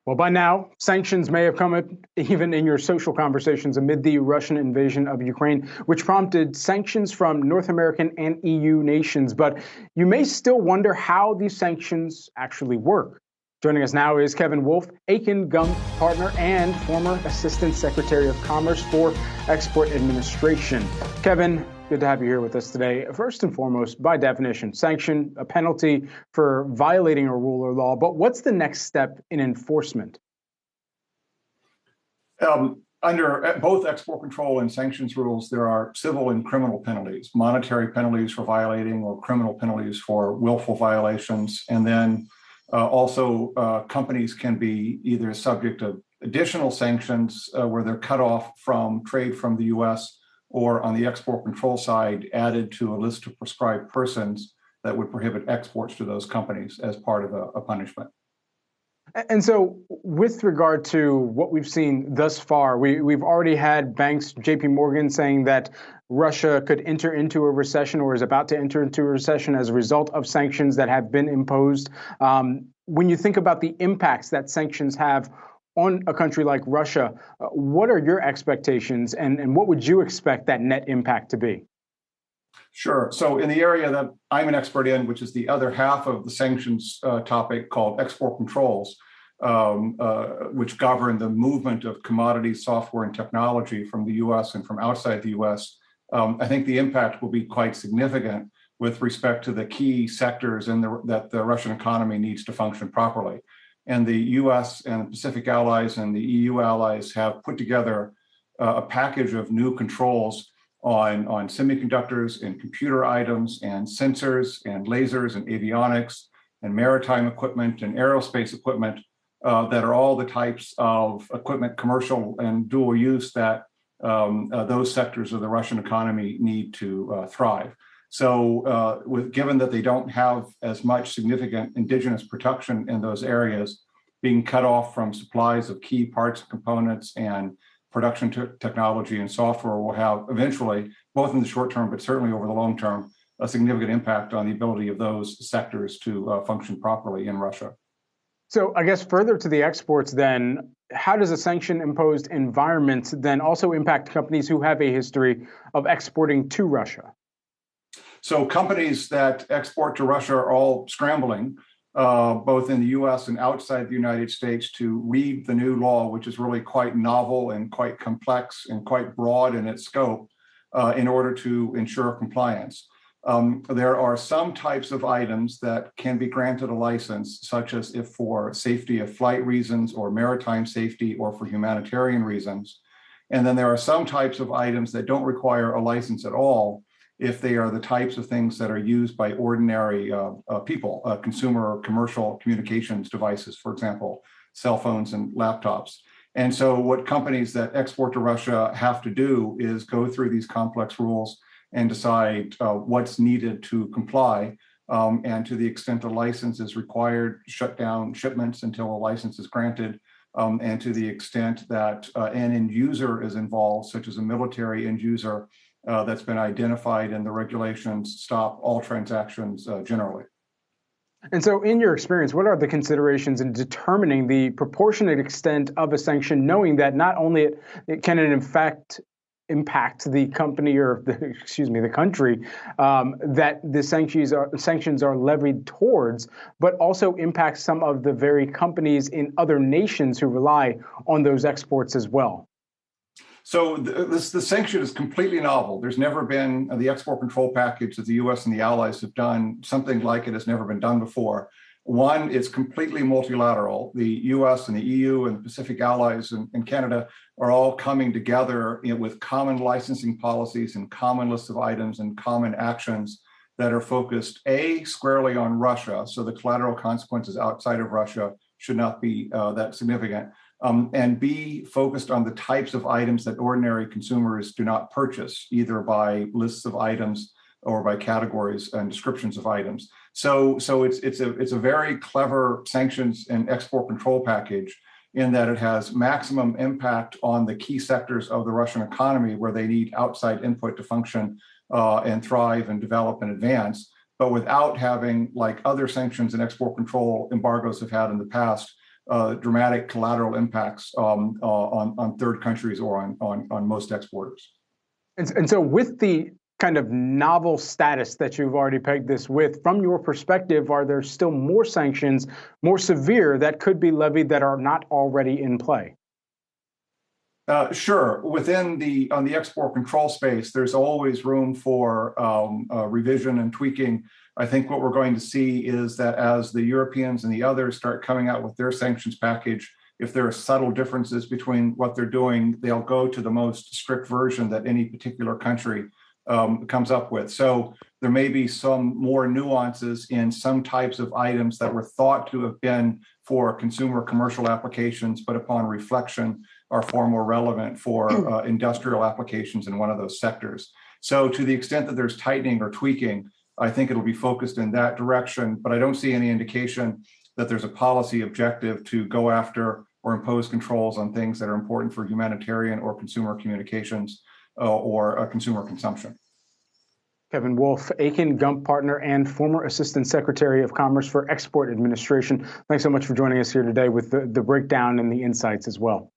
Well, by now, sanctions may have come up even in your social conversations amid the Russian invasion of Ukraine, which prompted sanctions from North American and EU nations. But you may still wonder how these sanctions actually work. Joining us now is Kevin Wolf, Akin Gump partner and former Assistant Secretary of Commerce for Export Administration. Kevin, good to have you here with us today. First and foremost, by definition, sanction, a penalty for violating a rule or law. But what's the next step in enforcement? Under both export control and sanctions rules, there are civil and criminal penalties, monetary penalties for violating or criminal penalties for willful violations. And then also companies can be either subject to additional sanctions where they're cut off from trade from the U.S., or on the export control side, added to a list of proscribed persons that would prohibit exports to those companies as part of a punishment. And so with regard to what we've seen thus far, we've already had banks, JP Morgan, saying that Russia could enter into a recession or is about to enter into a recession as a result of sanctions that have been imposed. When you think about the impacts that sanctions have on a country like Russia, what are your expectations and what would you expect that net impact to be? Sure. So in the area that I'm an expert in, which is the other half of the sanctions topic called export controls, which govern the movement of commodities, software, and technology from the U.S. and from outside the U.S., I think the impact will be quite significant with respect to the key sectors that the Russian economy needs to function properly. And the U.S. and the Pacific allies and the EU allies have put together a package of new controls on semiconductors and computer items and sensors and lasers and avionics and maritime equipment and aerospace equipment that are all the types of equipment, commercial and dual use, that those sectors of the Russian economy need to thrive. So given that they don't have as much significant indigenous production in those areas, being cut off from supplies of key parts and components and production technology and software will have eventually, both in the short term, but certainly over the long term, a significant impact on the ability of those sectors to function properly in Russia. So I guess further to the exports then, how does a sanction-imposed environment then also impact companies who have a history of exporting to Russia? So companies that export to Russia are all scrambling, both in the U.S. and outside the United States, to read the new law, which is really quite novel and quite complex and quite broad in its scope, in order to ensure compliance. There are some types of items that can be granted a license, such as if for safety of flight reasons or maritime safety or for humanitarian reasons. And then there are some types of items that don't require a license at all, if they are the types of things that are used by ordinary people, consumer or commercial communications devices, for example, cell phones and laptops. And so what companies that export to Russia have to do is go through these complex rules and decide what's needed to comply. And to the extent a license is required, shut down shipments until a license is granted. And to the extent that an end user is involved, such as a military end user, that's been identified in the regulations, stop all transactions generally. And so in your experience, what are the considerations in determining the proportionate extent of a sanction, knowing that not only it can in fact impact the company or the country that the sanctions are levied towards, but also impacts some of the very companies in other nations who rely on those exports as well? So the sanction is completely novel. There's never been the export control package that the U.S. and the allies have done. Something like it has never been done before. One, it's completely multilateral. The U.S. and the EU and the Pacific allies and Canada are all coming together with common licensing policies and common lists of items and common actions that are focused, A, squarely on Russia. So the collateral consequences outside of Russia should not be that significant. And B, focused on the types of items that ordinary consumers do not purchase, either by lists of items or by categories and descriptions of items. So it's a very clever sanctions and export control package in that it has maximum impact on the key sectors of the Russian economy where they need outside input to function and thrive and develop and advance, but without having, like other sanctions and export control embargoes have had in the past, dramatic collateral impacts on third countries or on most exporters. And so with the kind of novel status that you've already pegged this with, from your perspective, are there still more sanctions, more severe, that could be levied that are not already in play? Sure. On the export control space, there's always room for revision and tweaking. I think what we're going to see is that as the Europeans and the others start coming out with their sanctions package, if there are subtle differences between what they're doing, they'll go to the most strict version that any particular country comes up with. So there may be some more nuances in some types of items that were thought to have been for consumer commercial applications, but upon reflection are far more relevant for industrial applications in one of those sectors. So to the extent that there's tightening or tweaking, I think it'll be focused in that direction, but I don't see any indication that there's a policy objective to go after or impose controls on things that are important for humanitarian or consumer communications or consumer consumption. Kevin Wolf, Akin Gump partner and former Assistant Secretary of Commerce for Export Administration. Thanks so much for joining us here today with the breakdown and the insights as well.